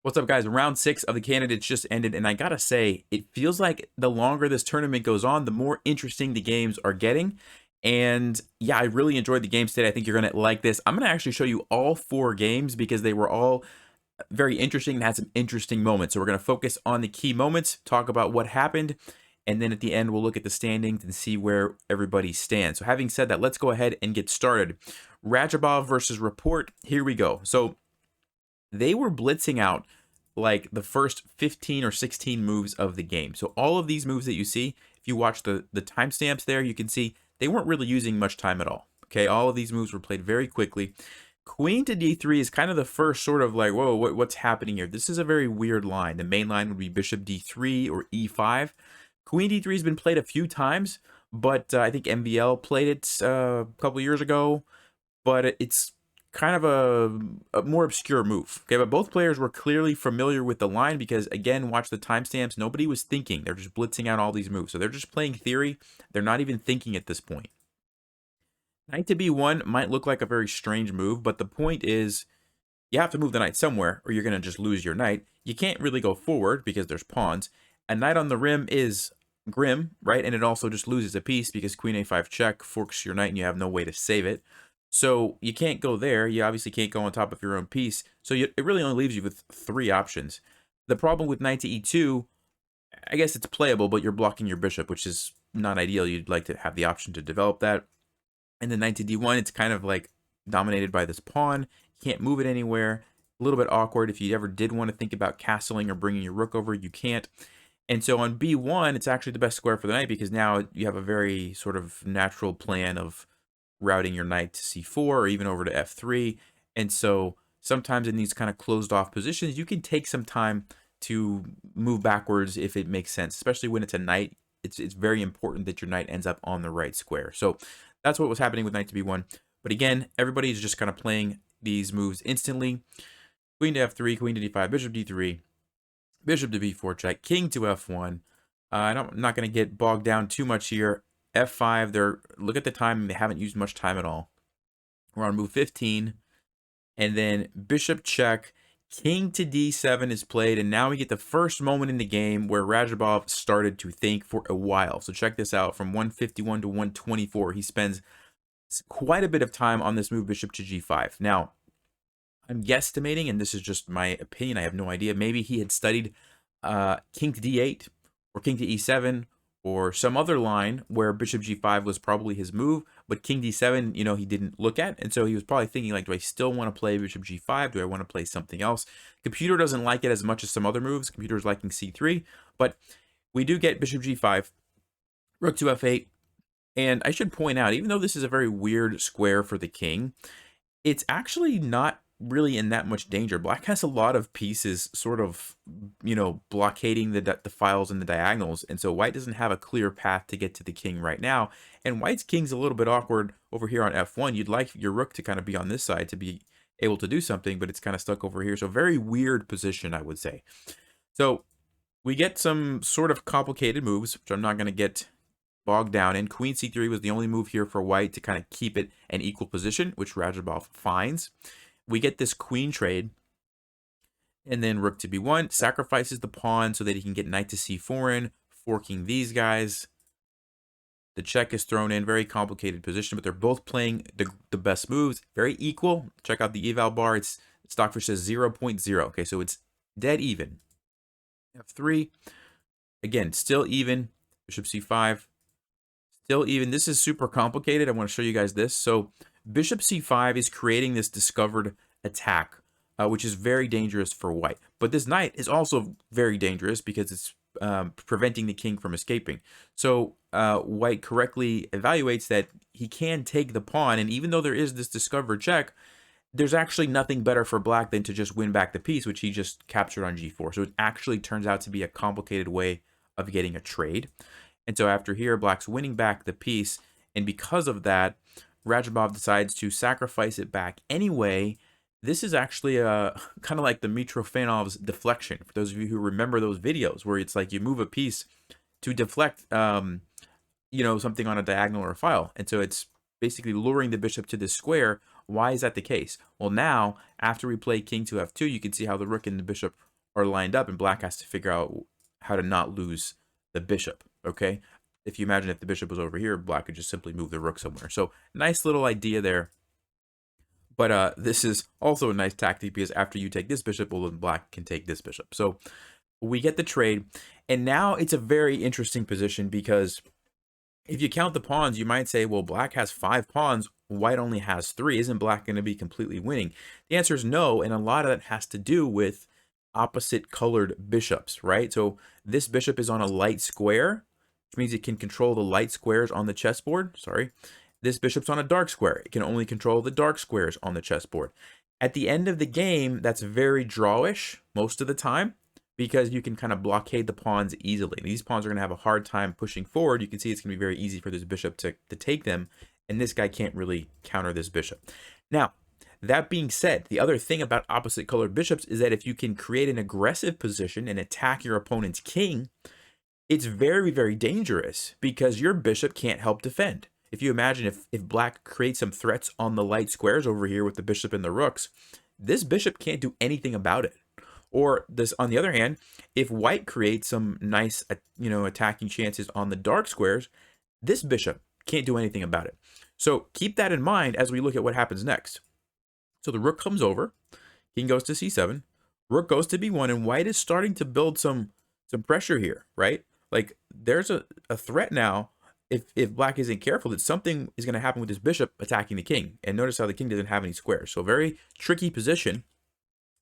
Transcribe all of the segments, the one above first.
What's up, guys? Round 6 of the candidates just ended, and I gotta say, it feels like the longer this tournament goes on, the more interesting the games are getting. And yeah, I really enjoyed the games today. I think you're gonna like this. I'm gonna actually show you all 4 games because they were all very interesting and had some interesting moments. So we're gonna focus on the key moments, talk about what happened, and then at the end, we'll look at the standings and see where everybody stands. So having said that, let's go ahead and get started. Radjabov versus Rapport. Here we go. So they were blitzing out like the first 15 or 16 moves of the game. So all of these moves that you see, if you watch the timestamps there, you can see they weren't really using much time at all. Okay, all of these moves were played very quickly. Queen to d3 is kind of the first sort of like, whoa, what's happening here? This is a very weird line. The main line would be bishop d3 or e5. Queen d3 has been played a few times, but I think MBL played it a couple years ago, but it's kind of a more obscure move. Okay, but both players were clearly familiar with the line because, again, watch the timestamps. Nobody was thinking. They're just blitzing out all these moves. So they're just playing theory. They're not even thinking at this point. Knight to b1 might look like a very strange move, but the point is you have to move the knight somewhere or you're going to just lose your knight. You can't really go forward because there's pawns. A knight on the rim is grim, right? And it also just loses a piece because queen a5 check forks your knight and you have no way to save it. So you can't go there. You obviously can't go on top of your own piece. So it really only leaves you with 3 options. The problem with knight to e2, I guess it's playable, but you're blocking your bishop, which is not ideal. You'd like to have the option to develop that. And then knight to d1, it's kind of like dominated by this pawn. You can't move it anywhere. A little bit awkward. If you ever did want to think about castling or bringing your rook over, you can't. And so on b1, it's actually the best square for the knight because now you have a very sort of natural plan of routing your knight to c4 or even over to f3. And so sometimes in these kind of closed off positions, you can take some time to move backwards if it makes sense, especially when it's a knight. It's very important that your knight ends up on the right square. So that's what was happening with knight to b1. But again, everybody's just kind of playing these moves instantly. Queen to f3, queen to d5, bishop d3, bishop to b4 check, king to f1. I'm not going to get bogged down too much here. F5, look at the time, they haven't used much time at all. We're on move 15. And then bishop check, king to d7 is played, and now we get the first moment in the game where Radjabov started to think for a while. So check this out, from 151 to 124, he spends quite a bit of time on this move, bishop to g5. Now, I'm guesstimating, and this is just my opinion, I have no idea, maybe he had studied king to d8 or king to e7 or some other line where bishop g5 was probably his move, but king d7, he didn't look at. And so he was probably thinking, like, do I still want to play bishop g5? Do I want to play something else? Computer doesn't like it as much as some other moves. Computer's liking c3, but we do get bishop g5, rook to f8. And I should point out, even though this is a very weird square for the king, it's actually not really in that much danger. Black has a lot of pieces sort of, blockading the files and the diagonals, and so white doesn't have a clear path to get to the king right now, and white's king's a little bit awkward over here on f1. You'd like your rook to kind of be on this side to be able to do something, but it's kind of stuck over here, so very weird position, I would say. So we get some sort of complicated moves, which I'm not going to get bogged down in. Queen c3 was the only move here for white to kind of keep it an equal position, which Radjabov finds. We get this queen trade, and then rook to b1 sacrifices the pawn so that he can get knight to c4 in, forking these guys. The check is thrown in, very complicated position, but they're both playing the best moves, very equal. Check out the eval bar. It's Stockfish says 0.0. Okay, so it's dead even. f3, again, still even. Bishop c5, still even. This is super complicated. I want to show you guys this. So bishop c5 is creating this discovered attack, which is very dangerous for white. But this knight is also very dangerous because it's preventing the king from escaping. So white correctly evaluates that he can take the pawn, and even though there is this discovered check, there's actually nothing better for black than to just win back the piece, which he just captured on g4. So it actually turns out to be a complicated way of getting a trade. And so after here, black's winning back the piece, and because of that, Radjabov decides to sacrifice it back anyway. This is actually kind of like the Mitrofanov's deflection. For those of you who remember those videos where it's like you move a piece to deflect, something on a diagonal or a file. And so it's basically luring the bishop to this square. Why is that the case? Well, now, after we play king to f2, you can see how the rook and the bishop are lined up, and black has to figure out how to not lose the bishop, okay? If you imagine if the bishop was over here, black could just simply move the rook somewhere. So nice little idea there. But this is also a nice tactic because after you take this bishop, well, then black can take this bishop. So we get the trade, and now it's a very interesting position because if you count the pawns, you might say, well, black has 5 pawns, white only has 3. Isn't black going to be completely winning? The answer is no, and a lot of that has to do with opposite colored bishops, right? So this bishop is on a light square, which means it can control the light squares on the chessboard. Sorry. This bishop's on a dark square. It can only control the dark squares on the chessboard. At the end of the game, that's very drawish most of the time because you can kind of blockade the pawns easily. These pawns are going to have a hard time pushing forward. You can see it's going to be very easy for this bishop to take them, and this guy can't really counter this bishop. Now, that being said, the other thing about opposite colored bishops is that if you can create an aggressive position and attack your opponent's king, it's very, very dangerous because your bishop can't help defend. If you imagine if black creates some threats on the light squares over here with the bishop and the rooks, this bishop can't do anything about it. Or this, on the other hand, if white creates some nice, attacking chances on the dark squares, this bishop can't do anything about it. So keep that in mind as we look at what happens next. So the rook comes over, king goes to c7, rook goes to b1, and white is starting to build some pressure here, right? Like there's a threat now. If black isn't careful, that something is going to happen with this bishop attacking the king. And notice how the king doesn't have any squares. So very tricky position.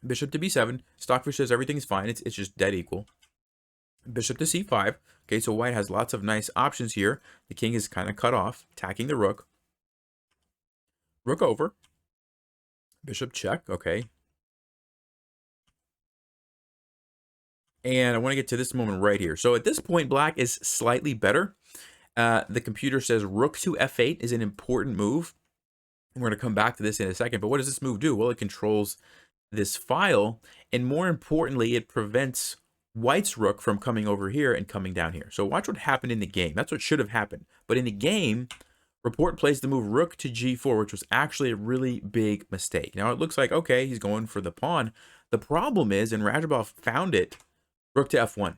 Bishop to b7. Stockfish says everything's fine. It's just dead equal. Bishop to c5. Okay, so white has lots of nice options here. The king is kind of cut off, attacking the rook. Rook over. Bishop check. Okay. And I want to get to this moment right here. So at this point, black is slightly better. The computer says rook to f8 is an important move. We're going to come back to this in a second. But what does this move do? Well, it controls this file. And more importantly, it prevents white's rook from coming over here and coming down here. So watch what happened in the game. That's what should have happened. But in the game, Rapport plays the move rook to g4, which was actually a really big mistake. Now it looks like, okay, he's going for the pawn. The problem is, and Radjabov found it, rook to f1.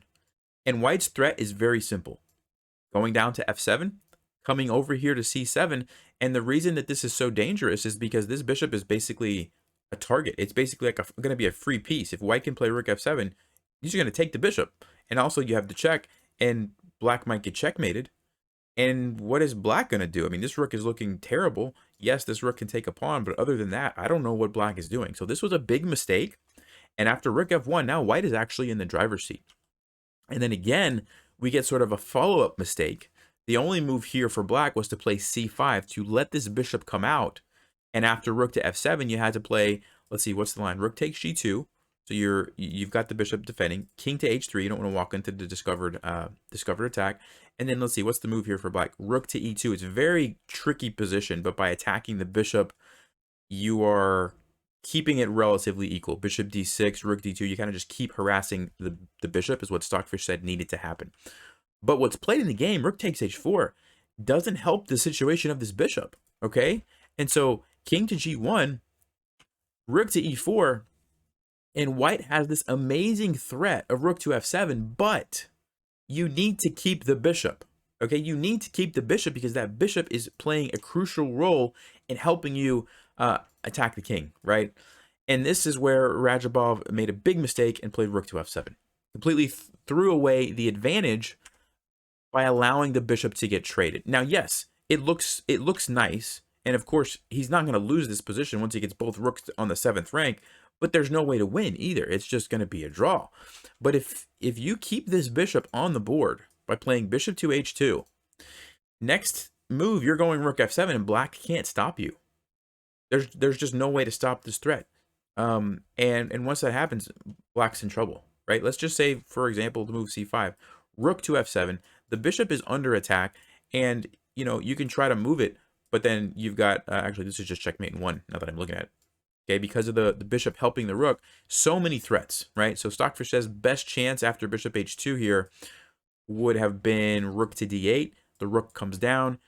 And white's threat is very simple. Going down to f7, coming over here to c7. And the reason that this is so dangerous is because this bishop is basically a target. It's basically like going to be a free piece. If white can play rook f7, he's going to take the bishop. And also you have the check, and black might get checkmated. And what is black going to do? I mean, this rook is looking terrible. Yes, this rook can take a pawn, but other than that, I don't know what black is doing. So this was a big mistake. And after rook f1, now white is actually in the driver's seat. And then again, we get sort of a follow-up mistake. The only move here for black was to play c5 to let this bishop come out. And after rook to f7, you had to play, let's see, what's the line? Rook takes g2. So you've got the bishop defending. King to h3. You don't want to walk into the discovered attack. And then let's see, what's the move here for black? Rook to e2. It's a very tricky position, but by attacking the bishop, you are keeping it relatively equal. Bishop d6, rook d2, you kind of just keep harassing the bishop is what Stockfish said needed to happen. But what's played in the game, rook takes h4, doesn't help the situation of this bishop, okay? And so king to g1, rook to e4, and white has this amazing threat of rook to f7, but you need to keep the bishop, okay? You need to keep the bishop because that bishop is playing a crucial role in helping you attack the king, right? And this is where Radjabov made a big mistake and played rook to f7. Completely threw away the advantage by allowing the bishop to get traded. Now, yes, it looks nice, and of course, he's not going to lose this position once he gets both rooks on the 7th rank, but there's no way to win either. It's just going to be a draw. But if you keep this bishop on the board by playing bishop to h2, next move, you're going rook f7, and black can't stop you. There's just no way to stop this threat. And once that happens, black's in trouble, right? Let's just say, for example, the move c5, rook to f7, the bishop is under attack, and you can try to move it, but then you've got actually this is just checkmate in 1 now that I'm looking at it. Okay, because of the bishop helping the rook, so many threats, right? So Stockfish says best chance after bishop h2 here would have been rook to d8. The rook comes down.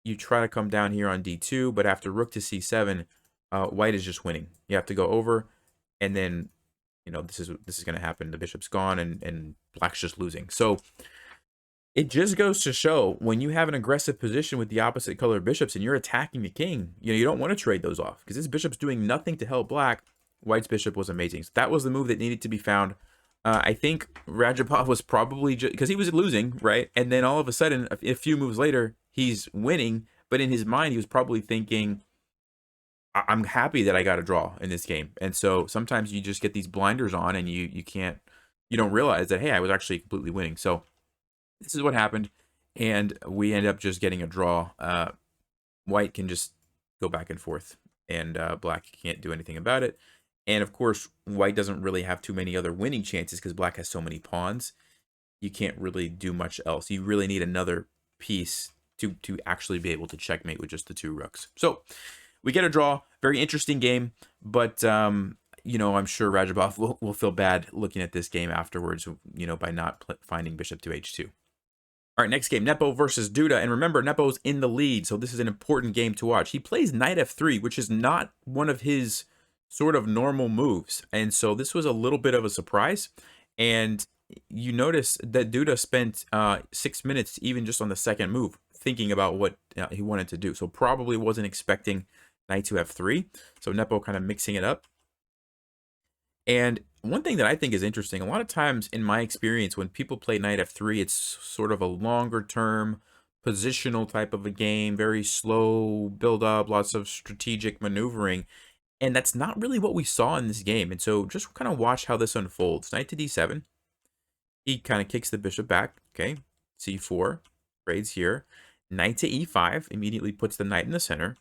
You try to come down here on d2, but after rook to c7, white is just winning. You have to go over, and then this is going to happen. The bishop's gone, and black's just losing. So it just goes to show when you have an aggressive position with the opposite color bishops and you're attacking the king, you don't want to trade those off because this bishop's doing nothing to help black. White's bishop was amazing. So that was the move that needed to be found. I think Radjabov was probably just because he was losing, right? And then all of a sudden, a few moves later, he's winning. But in his mind, he was probably thinking, I'm happy that I got a draw in this game. And so sometimes you just get these blinders on and you don't realize that, hey, I was actually completely winning. So this is what happened. And we end up just getting a draw. White can just go back and forth, and black can't do anything about it. And of course, white doesn't really have too many other winning chances because black has so many pawns. You can't really do much else. You really need another piece to actually be able to checkmate with just the 2 rooks. So we get a draw. Very interesting game, but I'm sure Radjabov will feel bad looking at this game afterwards, by not finding bishop to h2. All right, next game, Nepo versus Duda. And remember, Nepo's in the lead, so this is an important game to watch. He plays knight f3, which is not one of his sort of normal moves. And so this was a little bit of a surprise. And you notice that Duda spent 6 minutes even just on the second move thinking about what he wanted to do. So probably wasn't expecting knight to f3. So Nepo kind of mixing it up. And one thing that I think is interesting, a lot of times in my experience, when people play knight f3, it's sort of a longer term positional type of a game, very slow build up, lots of strategic maneuvering. And that's not really what we saw in this game. And so just kind of watch how this unfolds. Knight to d7. He kind of kicks the bishop back. Okay. c4. Trades here. Knight to e5. Immediately puts the knight in the center.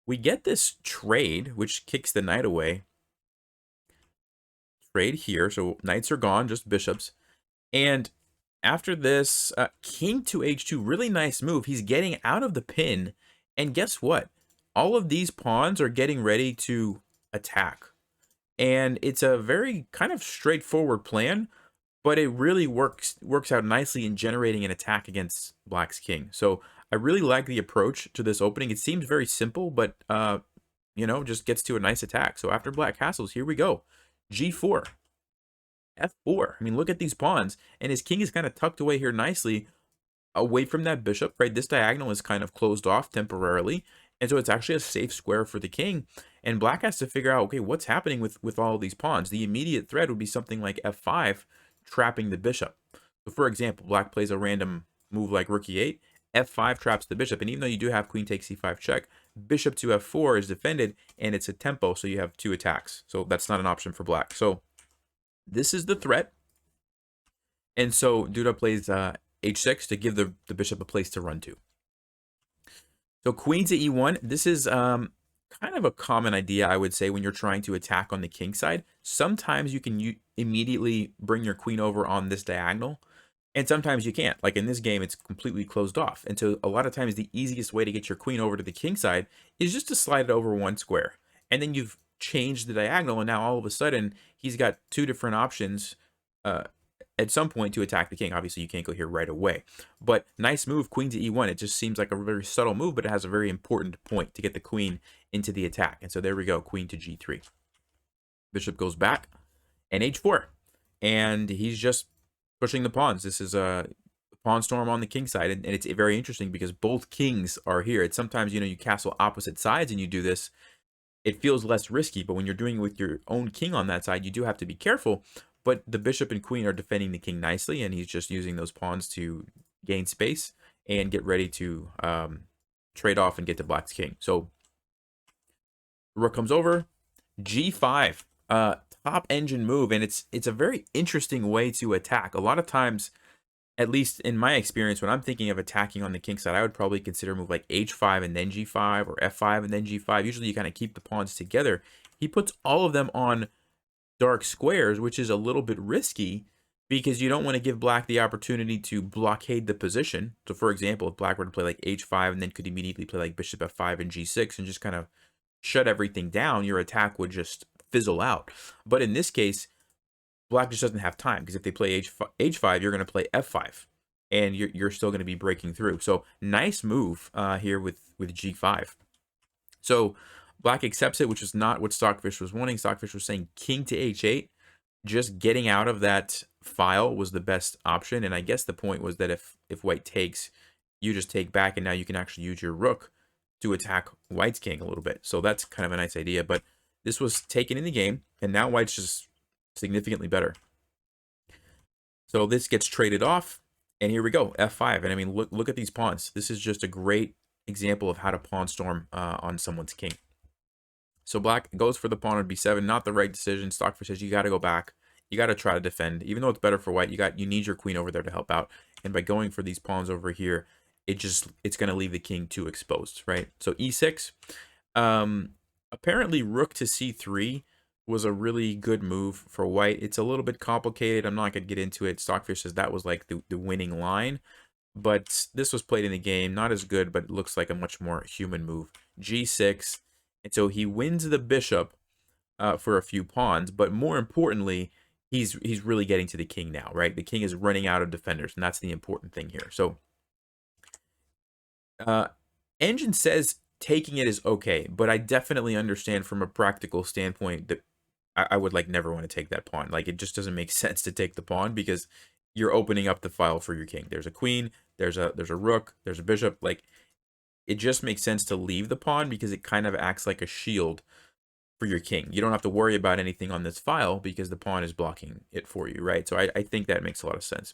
We get this trade, which kicks the knight away. Trade here. So knights are gone, just bishops. And after this, king to h2. Really nice move. He's getting out of the pin. And guess what? All of these pawns are getting ready to attack. And it's a very kind of straightforward plan, but it really works out nicely in generating an attack against black's king. So I really like the approach to this opening. It seems very simple, but just gets to a nice attack. So after black castles, here we go. g4, f4. I mean, look at these pawns. And his king is kind of tucked away here nicely, away from that bishop, right? This diagonal is kind of closed off temporarily. And so it's actually a safe square for the king. And black has to figure out, okay, what's happening with all of these pawns? The immediate threat would be something like f5, trapping the bishop. So for example, black plays a random move like rook e8, f5 traps the bishop. And even though you do have queen takes c5 check, bishop to f4 is defended, and it's a tempo, so you have 2 attacks. So that's not an option for black. So this is the threat. And so Duda plays h6 to give the bishop a place to run to. So queen to e1, this is kind of a common idea, I would say, when you're trying to attack on the king side. Sometimes you can immediately bring your queen over on this diagonal, and sometimes you can't. Like in this game, it's completely closed off. And so a lot of times the easiest way to get your queen over to the king side is just to slide it over one square. And then you've changed the diagonal, and now all of a sudden he's got 2 different options at some point to attack the king. Obviously, you can't go here right away. But nice move, queen to e1. It just seems like a very subtle move, but it has a very important point to get the queen into the attack. And so there we go, queen to g3. Bishop goes back, and h4. And he's just pushing the pawns. This is a pawn storm on the king side, and it's very interesting because both kings are here. It's sometimes, you castle opposite sides and you do this. It feels less risky, but when you're doing it with your own king on that side, you do have to be careful. But the bishop and queen are defending the king nicely, and he's just using those pawns to gain space and get ready to trade off and get to black's king. So rook comes over, g5, top engine move, and it's a very interesting way to attack. A lot of times, at least in my experience, when I'm thinking of attacking on the king side, I would probably consider a move like h5 and then g5, or f5 and then g5. Usually you kind of keep the pawns together. He puts all of them on dark squares, which is a little bit risky because you don't want to give black the opportunity to blockade the position. So for example, if black were to play like h5 and then could immediately play like bishop f5 and g6 and just kind of shut everything down, your attack would just fizzle out. But in this case, black just doesn't have time, because if they play h5, you're going to play f5 and you're still going to be breaking through. So nice move here with g5. So black accepts it, which is not what Stockfish was wanting. Stockfish was saying king to h8. just getting out of that file was the best option. And I guess the point was that if white takes, you just take back, and now you can actually use your rook to attack white's king a little bit. So that's kind of a nice idea. But this was taken in the game, and now white's just significantly better. So this gets traded off, and here we go, f5. And I mean, look at these pawns. This is just a great example of how to pawn storm on someone's king. So black goes for the pawn on b7, not the right decision. Stockfish says you got to go back. You got to try to defend, even though it's better for white. You need your queen over there to help out, and by going for these pawns over here, it's going to leave the king too exposed, right? So e6. Apparently rook to c3 was a really good move for white. It's a little bit complicated. I'm not going to get into it. Stockfish says that was like the winning line, but this was played in the game. Not as good, but it looks like a much more human move. g6. And so he wins the bishop for a few pawns, but more importantly, he's really getting to the king now, right? The king is running out of defenders, and that's the important thing here. So Engine says taking it is okay, but I definitely understand from a practical standpoint that I would like never want to take that pawn. Like, it just doesn't make sense to take the pawn because you're opening up the file for your king. There's a queen, there's a rook, there's a bishop. Like, it just makes sense to leave the pawn because it kind of acts like a shield for your king. You don't have to worry about anything on this file because the pawn is blocking it for you, right? So I think that makes a lot of sense.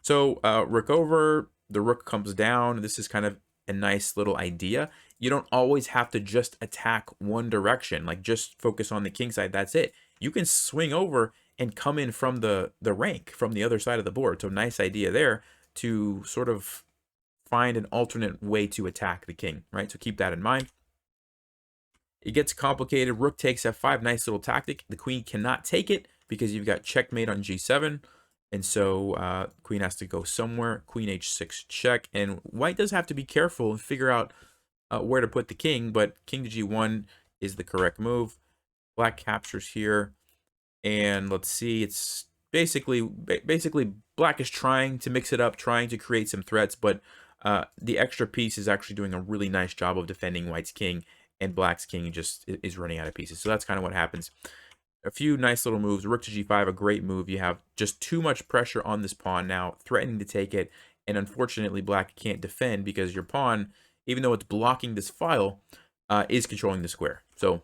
So rook over, the rook comes down. This is kind of a nice little idea. You don't always have to just attack one direction, like just focus on the king side. That's it. You can swing over and come in from the rank from the other side of the board. So nice idea there to sort of find an alternate way to attack the king, right? So keep that in mind. It gets complicated. Rook takes f5, nice little tactic. The queen cannot take it because you've got checkmate on g7. And so queen has to go somewhere. Queen h6 check. And white does have to be careful and figure out where to put the king, but king to g1 is the correct move. Black captures here. And let's see, it's basically black is trying to mix it up, trying to create some threats, but the extra piece is actually doing a really nice job of defending white's king, and black's king just is running out of pieces. So that's kind of what happens. A few nice little moves. Rook to g5, a great move. You have just too much pressure on this pawn now, threatening to take it, and unfortunately black can't defend because your pawn, even though it's blocking this file, is controlling the square. So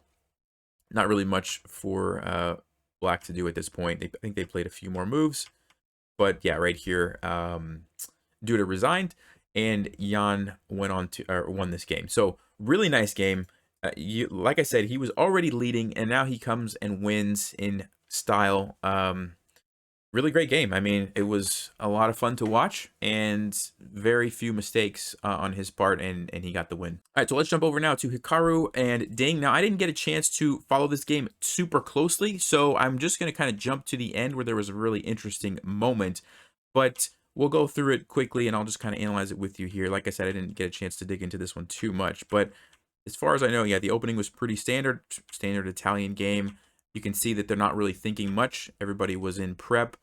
not really much for black to do at this point. I think they played a few more moves, but yeah, right here, Duda resigned, and Jan went on to won this game. So really nice game. Like I said, he was already leading, and now he comes and wins in style. Really great game. I mean, it was a lot of fun to watch, and very few mistakes on his part, and he got the win. All right, so let's jump over now to Hikaru and Ding. Now, I didn't get a chance to follow this game super closely, so I'm just going to kind of jump to the end where there was a really interesting moment, but we'll go through it quickly, and I'll just kind of analyze it with you here. Like I said, I didn't get a chance to dig into this one too much, but as far as I know, yeah, the opening was pretty standard Italian game. You can see that they're not really thinking much. Everybody was in prep.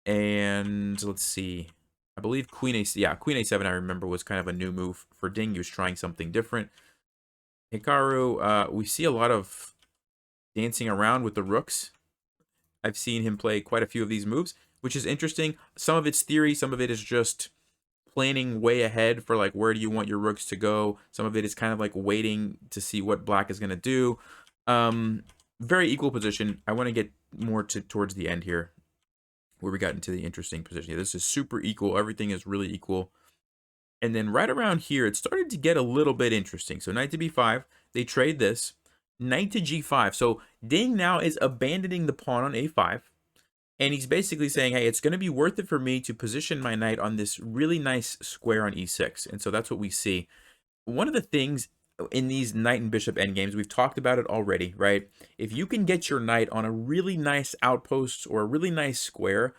And let's see. I believe Queen A7, I remember, was kind of a new move for Ding. He was trying something different. Hikaru, we see a lot of dancing around with the rooks. I've seen him play quite a few of these moves, which is interesting. Some of it's theory, some of it is just planning way ahead for like where do you want your rooks to go. Some of it is kind of like waiting to see what black is going to do. Very equal position. I want to get more towards the end here where we got into the interesting position. Yeah, this is super equal. Everything is really equal. And then right around here, it started to get a little bit interesting. So knight to b5, they trade this. Knight to g5. So Ding now is abandoning the pawn on a5. And he's basically saying, hey, it's going to be worth it for me to position my knight on this really nice square on e6. And so that's what we see. One of the things in these knight and bishop endgames, we've talked about it already, right? If you can get your knight on a really nice outpost or a really nice square,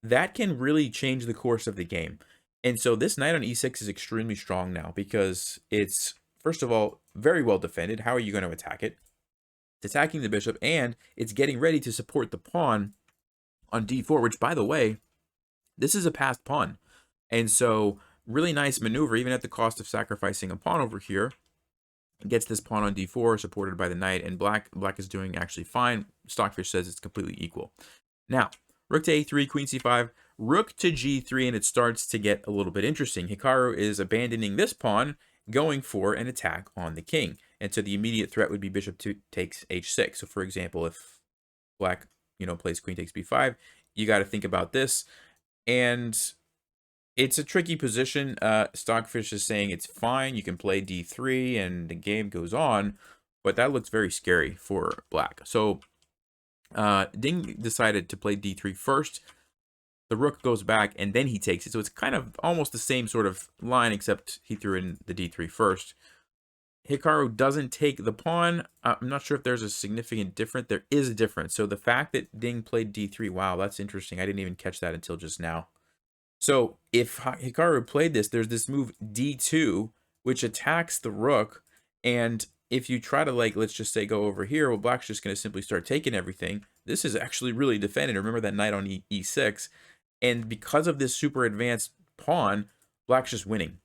that can really change the course of the game. And so this knight on e6 is extremely strong now because it's, first of all, very well defended. How are you going to attack it? It's attacking the bishop, and it's getting ready to support the pawn on d4, which, by the way, this is a passed pawn. And so really nice maneuver, even at the cost of sacrificing a pawn over here. Gets this pawn on d4, supported by the knight, and black is doing actually fine. Stockfish says it's completely equal. Now, rook to a3, queen c5, rook to g3, and it starts to get a little bit interesting. Hikaru is abandoning this pawn, going for an attack on the king. And so the immediate threat would be bishop takes h6. So for example, if black, plays queen takes b5, you got to think about this. And it's a tricky position. Stockfish is saying it's fine. You can play d3 and the game goes on, but that looks very scary for black. So Ding decided to play d3 first. The rook goes back and then he takes it. So it's kind of almost the same sort of line, except he threw in the d3 first. Hikaru doesn't take the pawn. I'm not sure if there's a significant difference. There is a difference. So the fact that Ding played d3, wow, that's interesting. I didn't even catch that until just now. So if Hikaru played this, there's this move d2, which attacks the rook. And if you try to, let's just say go over here, well, black's just going to simply start taking everything. This is actually really defended. Remember that knight on e6. And because of this super advanced pawn, black's just winning.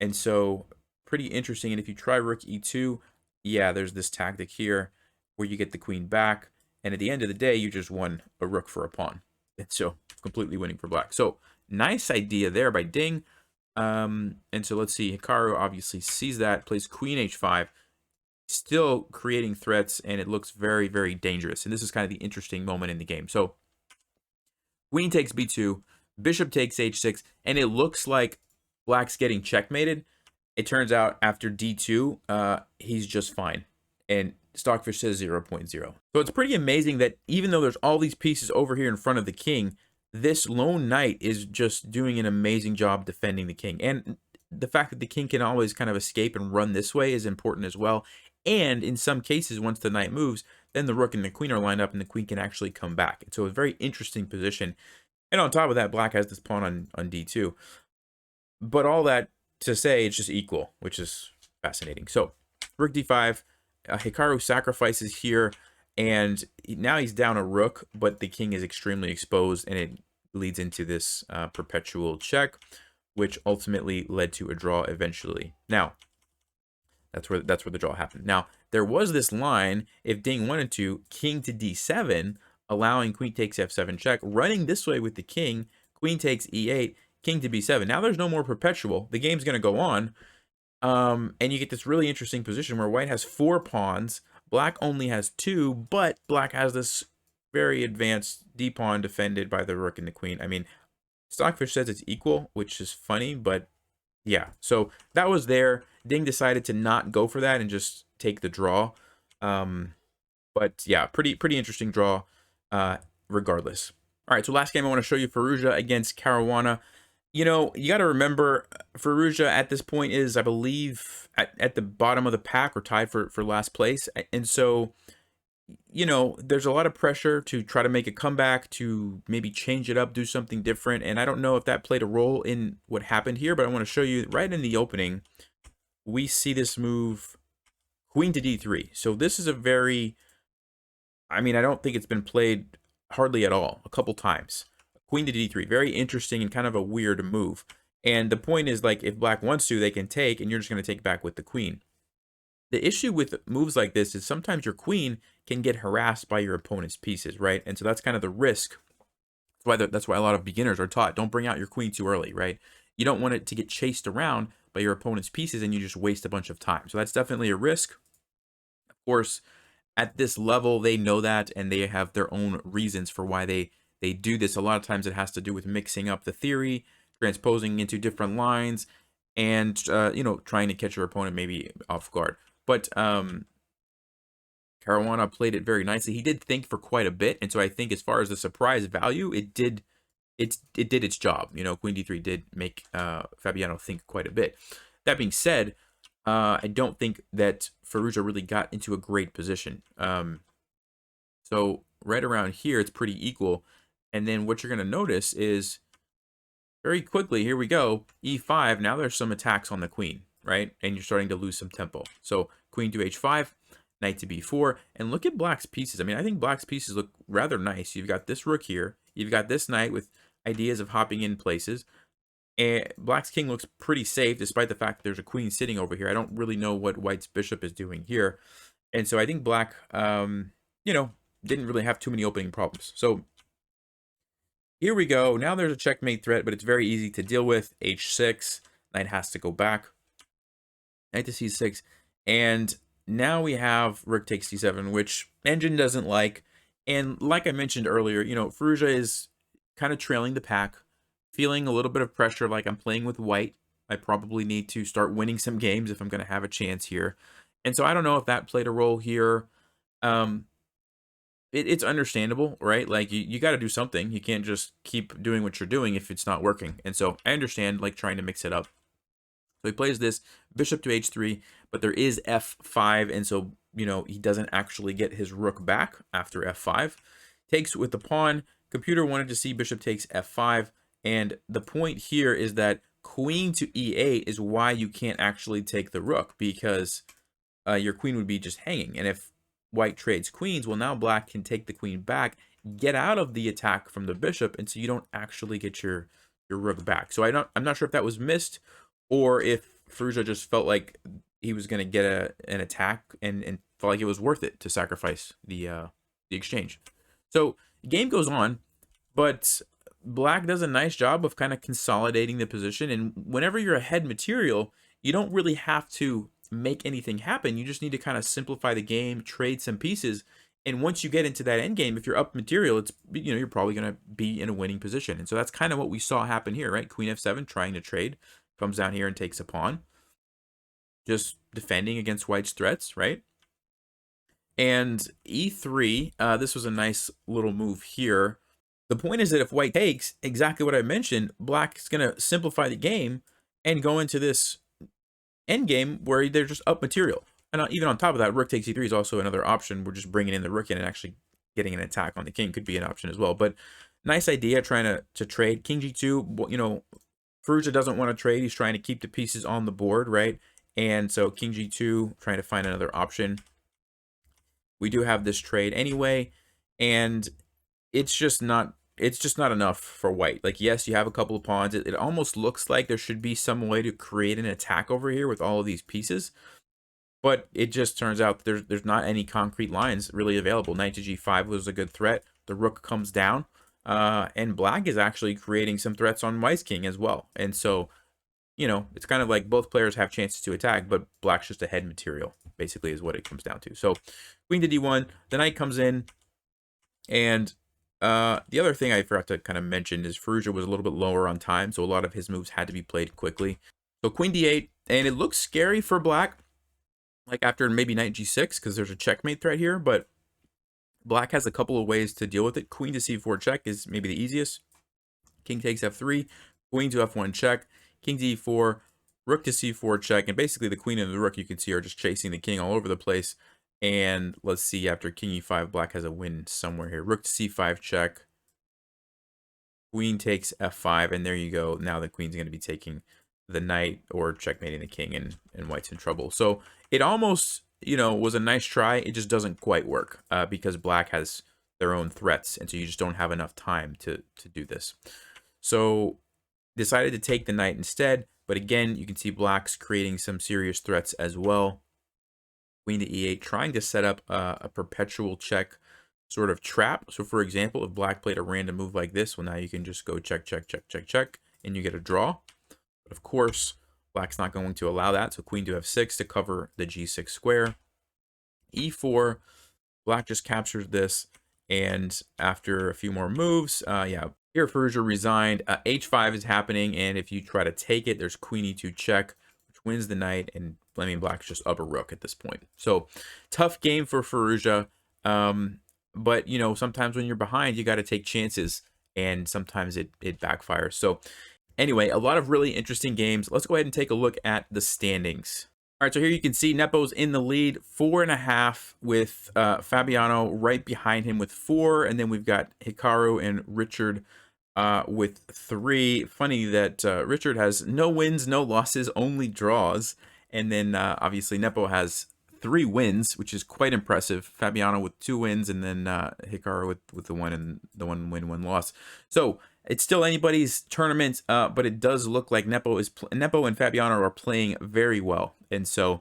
And so pretty interesting. And if you try rook e2, yeah, there's this tactic here where you get the queen back. And at the end of the day, you just won a rook for a pawn. And so completely winning for black. So nice idea there by Ding. And so let's see. Hikaru obviously sees that, plays queen h5, still creating threats, and it looks very, very dangerous. And this is kind of the interesting moment in the game. So queen takes b2, bishop takes h6, and it looks like black's getting checkmated. It turns out after d2, he's just fine. And Stockfish says 0.0. So it's pretty amazing that even though there's all these pieces over here in front of the king, this lone knight is just doing an amazing job defending the king. And the fact that the king can always kind of escape and run this way is important as well. And in some cases, once the knight moves, then the rook and the queen are lined up and the queen can actually come back. And so a very interesting position. And on top of that, black has this pawn on d2. But all that to say, it's just equal, which is fascinating. So rook d5, Hikaru sacrifices here. And now he's down a rook, but the king is extremely exposed, and it leads into this perpetual check, which ultimately led to a draw eventually. Now, that's where the draw happened. Now, there was this line, if Ding wanted to, king to d7, allowing queen takes f7 check, running this way with the king, queen takes e8, king to b7. Now there's no more perpetual. The game's going to go on, and you get this really interesting position where white has 4 pawns, black only has 2, but black has this very advanced d-pawn defended by the rook and the queen. I mean, Stockfish says it's equal, which is funny, but yeah. So that was there. Ding decided to not go for that and just take the draw. But yeah, pretty interesting draw regardless. All right, so last game I want to show you, Firouzja against Caruana. You got to remember, Firouzja at this point is, I believe, at the bottom of the pack or tied for last place. And so, there's a lot of pressure to try to make a comeback, to maybe change it up, do something different. And I don't know if that played a role in what happened here, but I want to show you right in the opening, we see this move, queen to d3. So this is a very, I don't think it's been played hardly at all, a couple times. Queen to d3, very interesting and kind of a weird move. And the point is, if black wants to, they can take, and you're just going to take back with the queen. The issue with moves like this is sometimes your queen can get harassed by your opponent's pieces, right? And so that's kind of the risk. That's why a lot of beginners are taught, don't bring out your queen too early, right? You don't want it to get chased around by your opponent's pieces and you just waste a bunch of time. So that's definitely a risk. Of course, at this level, they know that, and they have their own reasons for why they do this. A lot of times it has to do with mixing up the theory, transposing into different lines, and trying to catch your opponent maybe off guard. But Caruana played it very nicely. He did think for quite a bit, and so I think as far as the surprise value, it did its job. Queen d3 did make Fabiano think quite a bit. That being said, I don't think that Firouzja really got into a great position. So right around here, it's pretty equal. And then what you're going to notice is very quickly, here we go, e5. Now there's some attacks on the queen, right? And you're starting to lose some tempo. So queen to h5, knight to b4. And look at black's pieces. I think black's pieces look rather nice. You've got this rook here. You've got this knight with ideas of hopping in places. And black's king looks pretty safe, despite the fact that there's a queen sitting over here. I don't really know what white's bishop is doing here. And so I think black, you know, didn't really have too many opening problems. So here we go. Now there's a checkmate threat, but it's very easy to deal with. H6. Knight has to go back. Knight to c6. And now we have rook takes c7, which engine doesn't like. And like I mentioned earlier, you know, Firouzja is kind of trailing the pack, feeling a little bit of pressure, like I'm playing with white. I probably need to start winning some games if I'm going to have a chance here. And so I don't know if that played a role here. It's understandable, right? Like you got to do something. You can't just keep doing what you're doing if it's not working. And so I understand like trying to mix it up. So he plays this bishop to h3, but there is f5, and so, you know, he doesn't actually get his rook back after f5. Takes with the pawn. Computer wanted to see bishop takes f5, and the point here is that queen to e8 is why you can't actually take the rook, because your queen would be just hanging. And if white trades queens, well, now black can take the queen back, get out of the attack from the bishop, and so you don't actually get your rook back. So I'm not sure if that was missed, or if Firouzja just felt like he was going to get an attack and felt like it was worth it to sacrifice the exchange. So the game goes on, but black does a nice job of kind of consolidating the position. And whenever you're ahead material, you don't really have to make anything happen. You just need to kind of simplify the game, trade some pieces. And once you get into that end game, if you're up material, it's, you know, you're probably going to be in a winning position. And so that's kind of what we saw happen here, right? Queen f7 trying to trade. Comes down here and takes a pawn. Just defending against white's threats, right? And e3, this was a nice little move here. The point is that if white takes, exactly what I mentioned, black is going to simplify the game and go into this endgame where they're just up material. And even on top of that, rook takes e3 is also another option. We're just bringing in the rook in and actually getting an attack on the king could be an option as well. But nice idea trying to trade. King g2, you know, Firouzja doesn't want to trade. He's trying to keep the pieces on the board, right? And so king g2, trying to find another option. We do have this trade anyway, and it's just not enough for white. Like, yes, you have a couple of pawns. It almost looks like there should be some way to create an attack over here with all of these pieces, but it just turns out that there's not any concrete lines really available. Knight to g5 was a good threat. The rook comes down. And black is actually creating some threats on white's king as well. And so, you know, it's kind of like both players have chances to attack, but black's just ahead material, basically, is what it comes down to. So queen to d1, the knight comes in. And the other thing I forgot to kind of mention is Firouzja was a little bit lower on time, so a lot of his moves had to be played quickly. So queen d8, and it looks scary for black, like after maybe knight g6, because there's a checkmate threat here, but black has a couple of ways to deal with it. Queen to c4 check is maybe the easiest. King takes f3, queen to f1 check, king to e4, rook to c4 check, and basically the queen and the rook you can see are just chasing the king all over the place. And let's see, after king e5, black has a win somewhere here. Rook to c5 check, queen takes f5, and there you go. Now the queen's going to be taking the knight or checkmating the king, and white's in trouble. So it almost, you know, was a nice try. It just doesn't quite work because black has their own threats, and so you just don't have enough time to do this. So decided to take the knight instead, but again, you can see black's creating some serious threats as well. Queen to e8, trying to set up a perpetual check sort of trap. So for example, if black played a random move like this, well, now you can just go check, check, check, check, check, and you get a draw. But of course, black's not going to allow that, so queen to f6 to cover the g6 square. e4, black just captures this, and after a few more moves, yeah, here Firouzja resigned. h5 is happening, and if you try to take it, there's queen e2 check, which wins the knight, and I mean, black's just up a rook at this point. So tough game for Firouzja, but you know, sometimes when you're behind, you got to take chances, and sometimes it backfires. So anyway, a lot of really interesting games. Let's go ahead and take a look at the standings. All right, so here you can see Nepo's in the lead, 4.5, with Fabiano right behind him with 4, and then we've got Hikaru and Richard with 3. Funny that Richard has no wins, no losses, only draws, and then obviously Nepo has 3 wins, which is quite impressive. Fabiano with 2 wins, and then Hikaru with the 1 win, 1 loss. So It's still anybody's tournament, but it does look like Nepo and Fabiano are playing very well. And so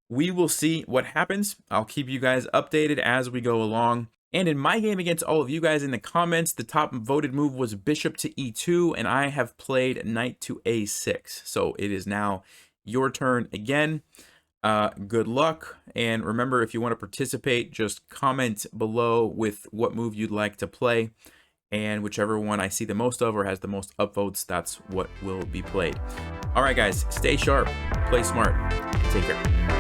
we will see what happens. I'll keep you guys updated as we go along. And in my game against all of you guys in the comments, the top voted move was bishop to e2, and I have played knight to a6. So it is now your turn again. Good luck. And remember, if you want to participate, just comment below with what move you'd like to play. And whichever one I see the most of or has the most upvotes, that's what will be played. All right, guys, stay sharp, play smart, take care.